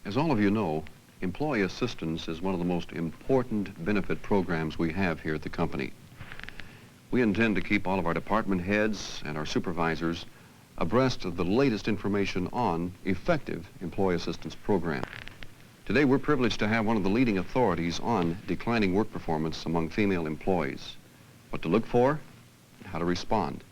As all of you know, employee assistance is one of the most important benefit programs we have here at the company. We intend to keep all of our department heads and our supervisors abreast of the latest information on effective employee assistance program. Today we're privileged to have one of the leading authorities on declining work performance among female employees, what to look for and how to respond.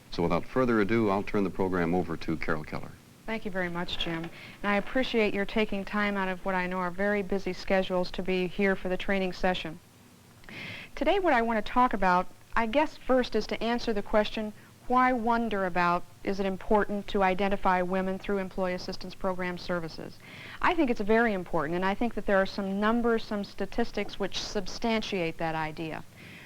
So without further ado, I'll turn the program over to Carole Keller. Thank you very much, Jim. And I appreciate your taking time out of what I know are very busy schedules to be here for the training session. Today what I want to talk about, I guess first, is to answer the question, why wonder about is it important to identify women through employee assistance program services? I think it's very important, and I think that there are some numbers, some statistics which substantiate that idea.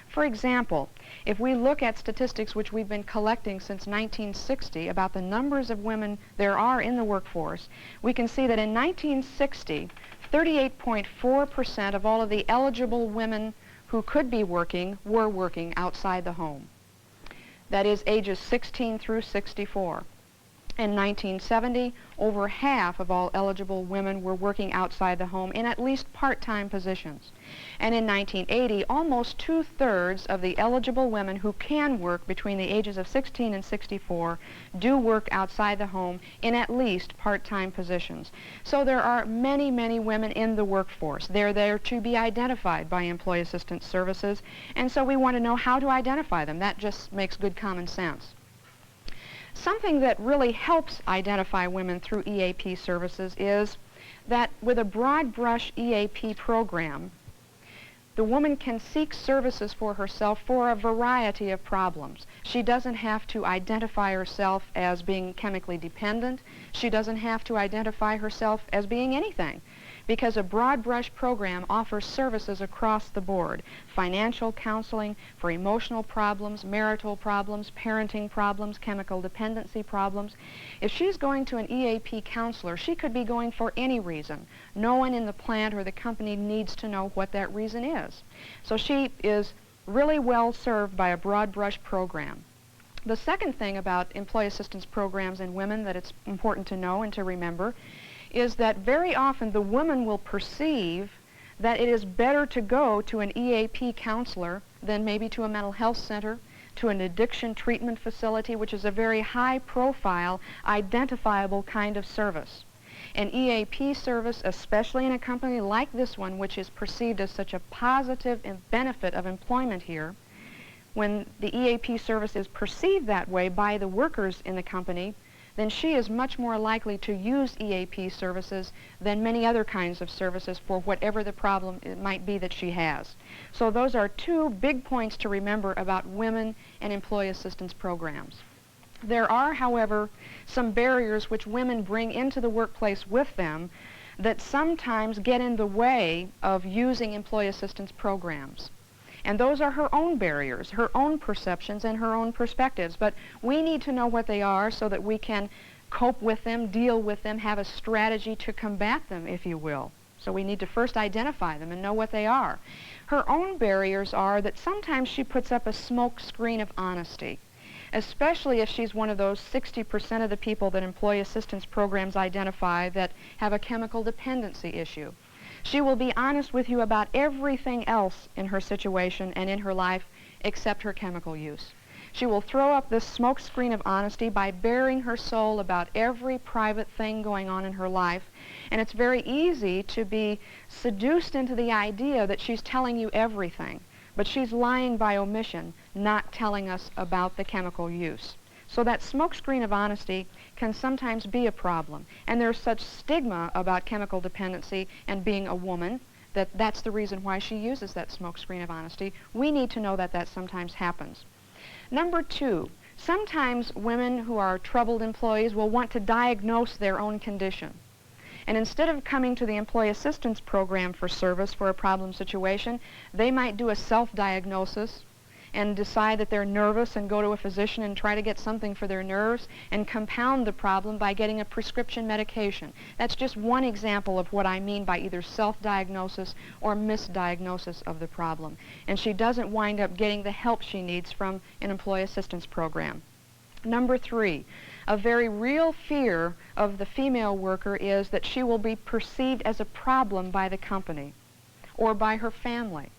For example, if we look at statistics which we've been collecting since 1960 about the numbers of women there are in the workforce, we can see that in 1960, 38.4% of all of the eligible women who could be working were working outside the home. That is ages 16 through 64. In 1970, over half of all eligible women were working outside the home in at least part-time positions. And in 1980, almost 2/3 of the eligible women who can work between the ages of 16 and 64 do work outside the home in at least part-time positions. So there are many, many women in the workforce. They're there to be identified by employee assistance services, and so we want to know how to identify them. That just makes good common sense. Something that really helps identify women through EAP services is that with a broad brush EAP program, the woman can seek services for herself for a variety of problems. She doesn't have to identify herself as being chemically dependent. She doesn't have to identify herself as being anything, because a broad brush program offers services across the board: financial counseling for emotional problems, marital problems, parenting problems, chemical dependency problems. If she's going to an EAP counselor, she could be going for any reason. No one in the plant or the company needs to know what that reason is. So she is really well served by a broad brush program. The second thing about employee assistance programs in women that it's important to know and to remember is that very often the woman will perceive that it is better to go to an EAP counselor than maybe to a mental health center, to an addiction treatment facility, which is a very high-profile, identifiable kind of service. An EAP service, especially in a company like this one, which is perceived as such a positive benefit of employment here, when the EAP service is perceived that way by the workers in the company, then she is much more likely to use EAP services than many other kinds of services for whatever the problem it might be that she has. So those are two big points to remember about women and employee assistance programs. There are, however, some barriers which women bring into the workplace with them that sometimes get in the way of using employee assistance programs. And those are her own barriers, her own perceptions, and her own perspectives. But we need to know what they are so that we can cope with them, deal with them, have a strategy to combat them, if you will. So we need to first identify them and know what they are. Her own barriers are that sometimes she puts up a smoke screen of honesty, especially if she's one of those 60% of the people that employee assistance programs identify that have a chemical dependency issue. She will be honest with you about everything else in her situation and in her life except her chemical use. She will throw up this smoke screen of honesty by baring her soul about every private thing going on in her life, and it's very easy to be seduced into the idea that she's telling you everything, but she's lying by omission, not telling us about the chemical use. So that smokescreen of honesty can sometimes be a problem. And there's such stigma about chemical dependency and being a woman that that's the reason why she uses that smokescreen of honesty. We need to know that that sometimes happens. Number two, sometimes women who are troubled employees will want to diagnose their own condition. And instead of coming to the employee assistance program for service for a problem situation, they might do a self-diagnosis and decide that they're nervous and go to a physician and try to get something for their nerves and compound the problem by getting a prescription medication. That's just one example of what I mean by either self-diagnosis or misdiagnosis of the problem. And she doesn't wind up getting the help she needs from an employee assistance program. Number 3, a very real fear of the female worker is that she will be perceived as a problem by the company or by her family.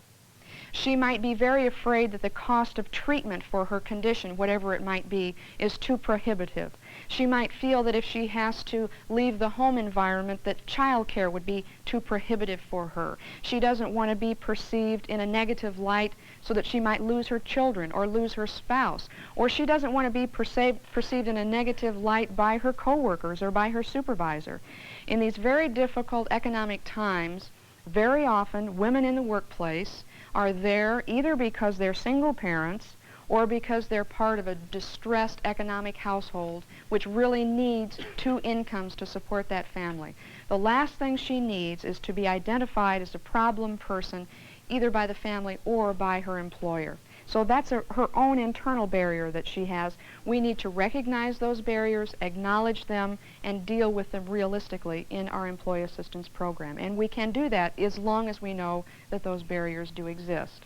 She might be very afraid that the cost of treatment for her condition, whatever it might be, is too prohibitive. She might feel that if she has to leave the home environment, that child care would be too prohibitive for her. She doesn't want to be perceived in a negative light so that she might lose her children or lose her spouse. Or she doesn't want to be perceived in a negative light by her coworkers or by her supervisor. In these very difficult economic times, very often women in the workplace are there either because they're single parents or because they're part of a distressed economic household which really needs 2 incomes to support that family. The last thing she needs is to be identified as a problem person either by the family or by her employer. So that's her own internal barrier that she has. We need to recognize those barriers, acknowledge them, and deal with them realistically in our employee assistance program. And we can do that as long as we know that those barriers do exist.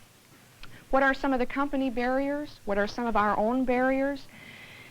What are some of the company barriers? What are some of our own barriers?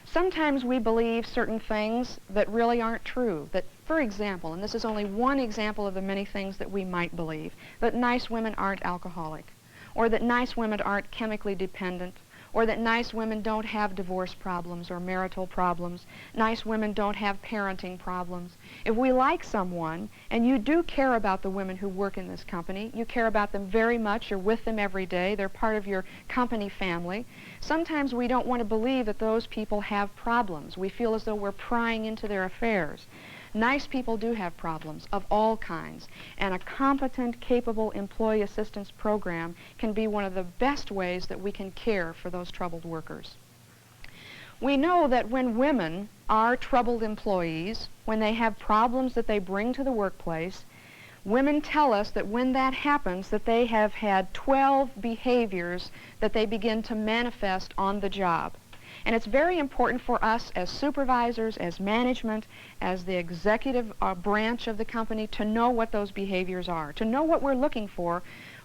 Sometimes we believe certain things that really aren't true. That, for example, and this is only one example of the many things that we might believe, that nice women aren't alcoholic, or that nice women aren't chemically dependent, or that nice women don't have divorce problems or marital problems, nice women don't have parenting problems. If we like someone, and you do care about the women who work in this company, you care about them very much, you're with them every day, they're part of your company family, sometimes we don't want to believe that those people have problems. We feel as though we're prying into their affairs. Nice people do have problems of all kinds, and a competent, capable employee assistance program can be one of the best ways that we can care for those troubled workers. We know that when women are troubled employees, when they have problems that they bring to the workplace, women tell us that when that happens, that they have had 12 behaviors that they begin to manifest on the job. And it's very important for us as supervisors, as management, as the executive branch of the company to know what those behaviors are, to know what we're looking for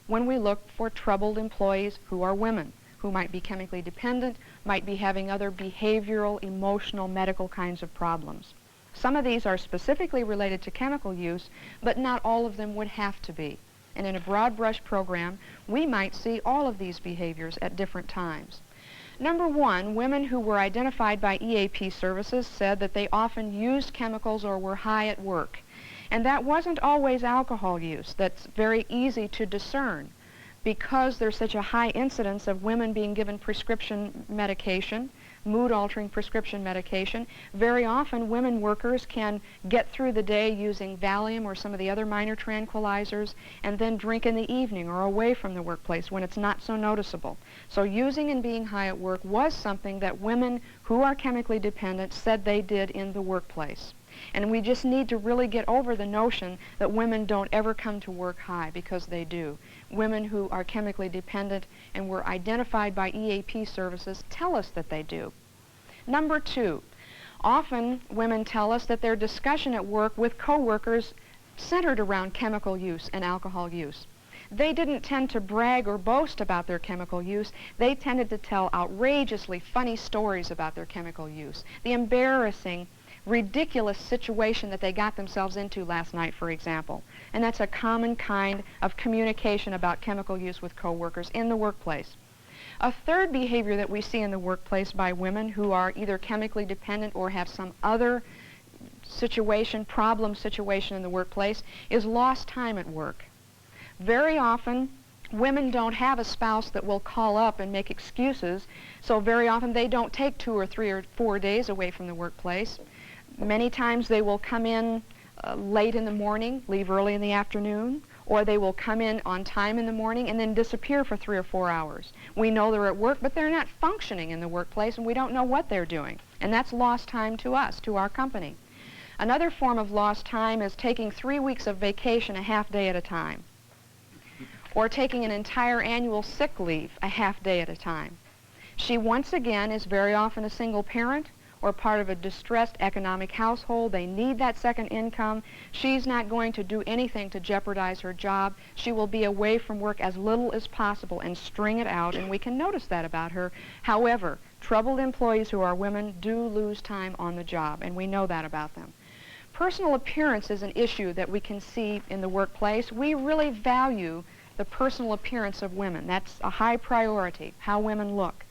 when we look for troubled employees who are women, who might be chemically dependent, might be having other behavioral, emotional, medical kinds of problems. Some of these are specifically related to chemical use, but not all of them would have to be. And in a broad brush program, we might see all of these behaviors at different times. Number 1, women who were identified by EAP services said that they often used chemicals or were high at work. And that wasn't always alcohol use. That's very easy to discern because there's such a high incidence of women being given prescription medication, mood-altering prescription medication. Very often women workers can get through the day using Valium or some of the other minor tranquilizers and then drink in the evening or away from the workplace when it's not so noticeable. So using and being high at work was something that women who are chemically dependent said they did in the workplace. And we just need to really get over the notion that women don't ever come to work high, because they do. Women who are chemically dependent and were identified by EAP services tell us that they do. Number 2, often women tell us that their discussion at work with coworkers centered around chemical use and alcohol use. They didn't tend to brag or boast about their chemical use. They tended to tell outrageously funny stories about their chemical use. The embarrassing, ridiculous situation that they got themselves into last night, for example. And that's a common kind of communication about chemical use with coworkers in the workplace. A third behavior that we see in the workplace by women who are either chemically dependent or have some other situation, problem situation in the workplace, is lost time at work. Very often, women don't have a spouse that will call up and make excuses, so very often they don't take 2 or 3 or 4 days away from the workplace. Many times they will come in late in the morning, leave early in the afternoon, or they will come in on time in the morning and then disappear for 3 or 4 hours. We know they're at work, but they're not functioning in the workplace, and we don't know what they're doing. And that's lost time to us, to our company. Another form of lost time is taking 3 weeks of vacation a half day at a time, or taking an entire annual sick leave a half day at a time. She once again is very often a single parent or part of a distressed economic household. They need that second income. She's not going to do anything to jeopardize her job. She will be away from work as little as possible and string it out, and we can notice that about her. However, troubled employees who are women do lose time on the job, and we know that about them. Personal appearance is an issue that we can see in the workplace. We really value the personal appearance of women. That's a high priority, how women look.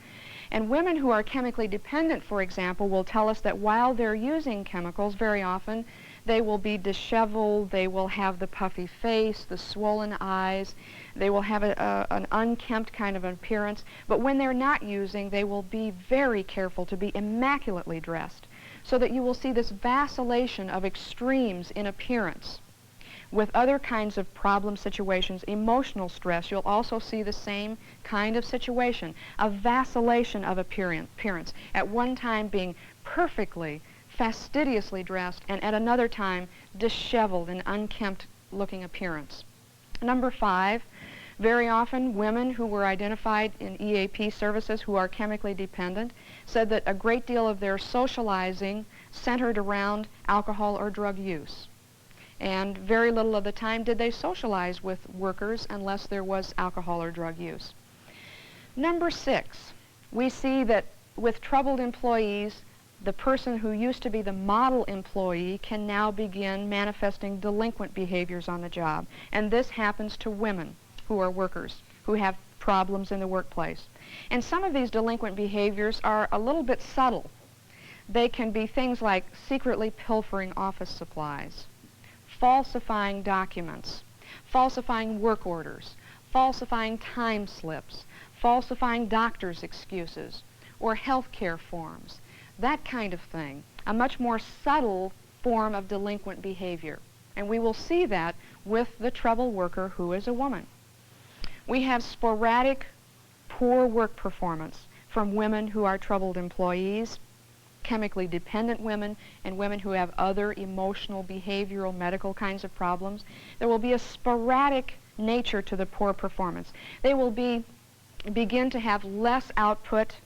And women who are chemically dependent, for example, will tell us that while they're using chemicals, very often they will be disheveled, they will have the puffy face, the swollen eyes, they will have an unkempt kind of appearance, but when they're not using, they will be very careful to be immaculately dressed, so that you will see this vacillation of extremes in appearance. With other kinds of problem situations, emotional stress, you'll also see the same kind of situation, a vacillation of appearance. At one time being perfectly, fastidiously dressed, and at another time disheveled and unkempt looking appearance. Number 5, very often women who were identified in EAP services who are chemically dependent said that a great deal of their socializing centered around alcohol or drug use. And very little of the time did they socialize with workers unless there was alcohol or drug use. Number 6, we see that with troubled employees, the person who used to be the model employee can now begin manifesting delinquent behaviors on the job. And this happens to women who are workers, who have problems in the workplace. And some of these delinquent behaviors are a little bit subtle. They can be things like secretly pilfering office supplies, falsifying documents, falsifying work orders, falsifying time slips, falsifying doctor's excuses, or health care forms, that kind of thing, a much more subtle form of delinquent behavior. And we will see that with the troubled worker who is a woman. We have sporadic poor work performance from women who are troubled employees, chemically dependent women, and women who have other emotional, behavioral, medical kinds of problems. There will be a sporadic nature to the poor performance. They will begin to have less output,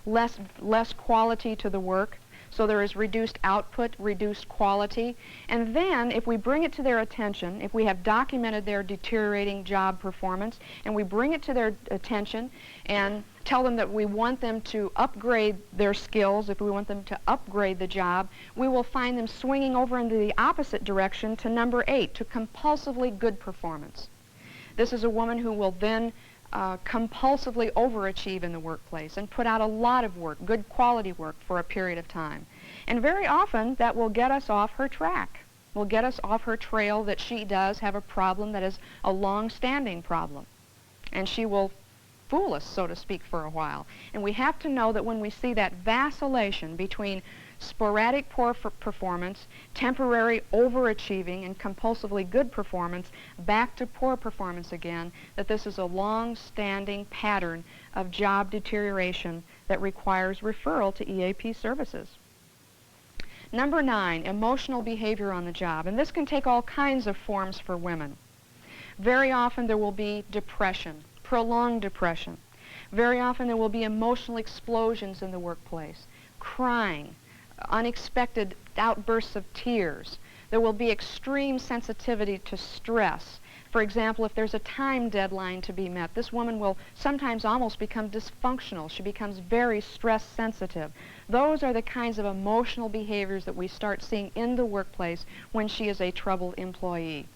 less quality to the work, so there is reduced output, reduced quality. And then if we bring it to their attention, if we have documented their deteriorating job performance, and we bring it to their attention and tell them that we want them to upgrade their skills, if we want them to upgrade the job, we will find them swinging over into the opposite direction to number 8, to compulsively good performance. This is a woman who will then compulsively overachieve in the workplace and put out a lot of work, good quality work, for a period of time. And very often that will get us off her track, will get us off her trail that she does have a problem that is a long-standing problem. And she will fool us, so to speak, for a while. And we have to know that when we see that vacillation between sporadic poor performance, temporary overachieving, and compulsively good performance, back to poor performance again, that this is a long-standing pattern of job deterioration that requires referral to EAP services. Number 9, emotional behavior on the job. And this can take all kinds of forms for women. Very often there will be depression, prolonged depression. Very often there will be emotional explosions in the workplace, crying, unexpected outbursts of tears. There will be extreme sensitivity to stress. For example, if there's a time deadline to be met, this woman will sometimes almost become dysfunctional. She becomes very stress sensitive. Those are the kinds of emotional behaviors that we start seeing in the workplace when she is a troubled employee.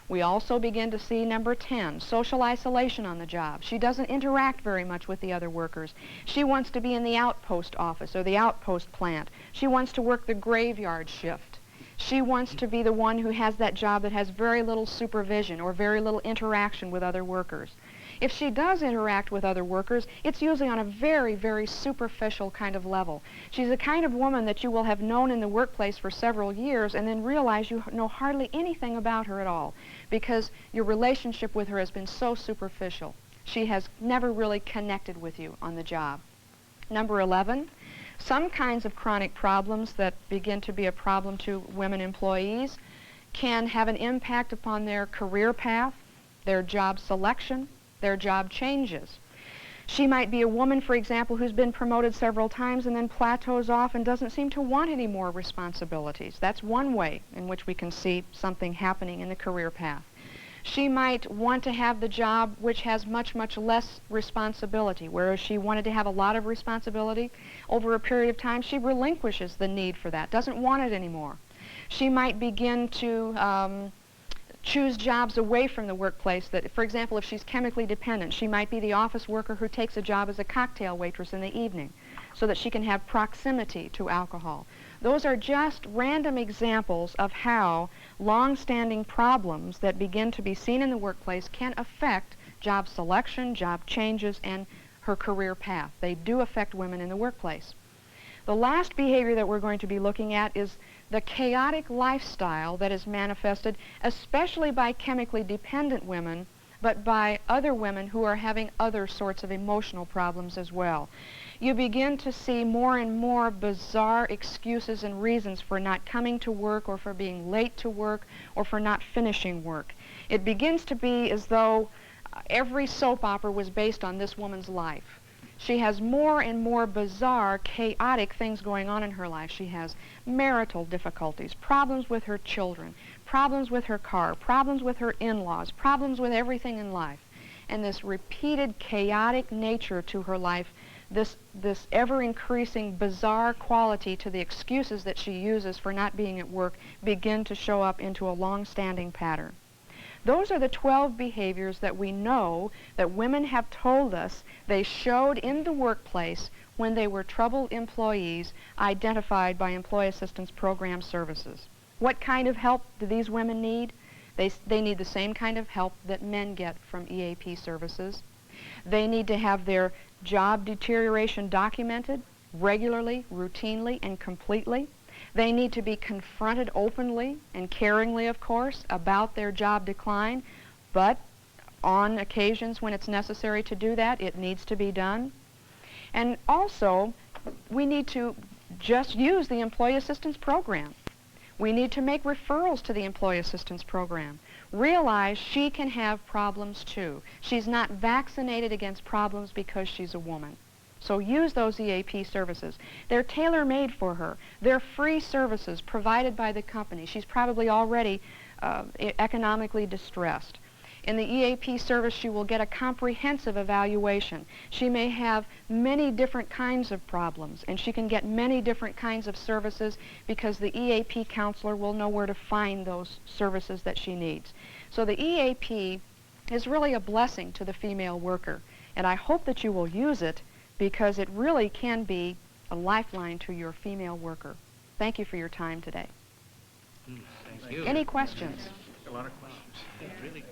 We also begin to see number 10, social isolation on the job. She doesn't interact very much with the other workers. She wants to be in the outpost office or the outpost plant. She wants to work the graveyard shift. She wants to be the one who has that job that has very little supervision or very little interaction with other workers. If she does interact with other workers, it's usually on a very, very superficial kind of level. She's the kind of woman that you will have known in the workplace for several years and then realize you know hardly anything about her at all because your relationship with her has been so superficial. She has never really connected with you on the job. Number 11, some kinds of chronic problems that begin to be a problem to women employees can have an impact upon their career path, their job selection, their job changes. She might be a woman, for example, who's been promoted several times and then plateaus off and doesn't seem to want any more responsibilities. That's one way in which we can see something happening in the career path. She might want to have the job which has much, much less responsibility, whereas she wanted to have a lot of responsibility. Over a period of time, she relinquishes the need for that, doesn't want it anymore. She might begin to choose jobs away from the workplace that, for example, if she's chemically dependent, she might be the office worker who takes a job as a cocktail waitress in the evening so that she can have proximity to alcohol. Those are just random examples of how long-standing problems that begin to be seen in the workplace can affect job selection, job changes, and her career path. They do affect women in the workplace. The last behavior that we're going to be looking at is the chaotic lifestyle that is manifested especially by chemically dependent women, but by other women who are having other sorts of emotional problems as well. You begin to see more and more bizarre excuses and reasons for not coming to work or for being late to work or for not finishing work. It begins to be as though every soap opera was based on this woman's life. She has more and more bizarre, chaotic things going on in her life. She has marital difficulties, problems with her children, problems with her car, problems with her in-laws, problems with everything in life. And this repeated chaotic nature to her life, this ever-increasing bizarre quality to the excuses that she uses for not being at work begin to show up into a long-standing pattern. Those are the 12 behaviors that we know that women have told us they showed in the workplace when they were troubled employees identified by Employee Assistance Program services. What kind of help do these women need? They need the same kind of help that men get from EAP services. They need to have their job deterioration documented regularly, routinely, and completely. They need to be confronted openly and caringly, of course, about their job decline, but on occasions when it's necessary to do that, it needs to be done. And also, we need to just use the Employee Assistance Program. We need to make referrals to the Employee Assistance Program. Realize she can have problems too. She's not vaccinated against problems because she's a woman. So use those EAP services. They're tailor-made for her. They're free services provided by the company. She's probably already economically distressed. In the EAP service, she will get a comprehensive evaluation. She may have many different kinds of problems, and she can get many different kinds of services because the EAP counselor will know where to find those services that she needs. So the EAP is really a blessing to the female worker, and I hope that you will use it because it really can be a lifeline to your female worker. Thank you for your time today. Thank you. Any questions? A lot of questions. Really.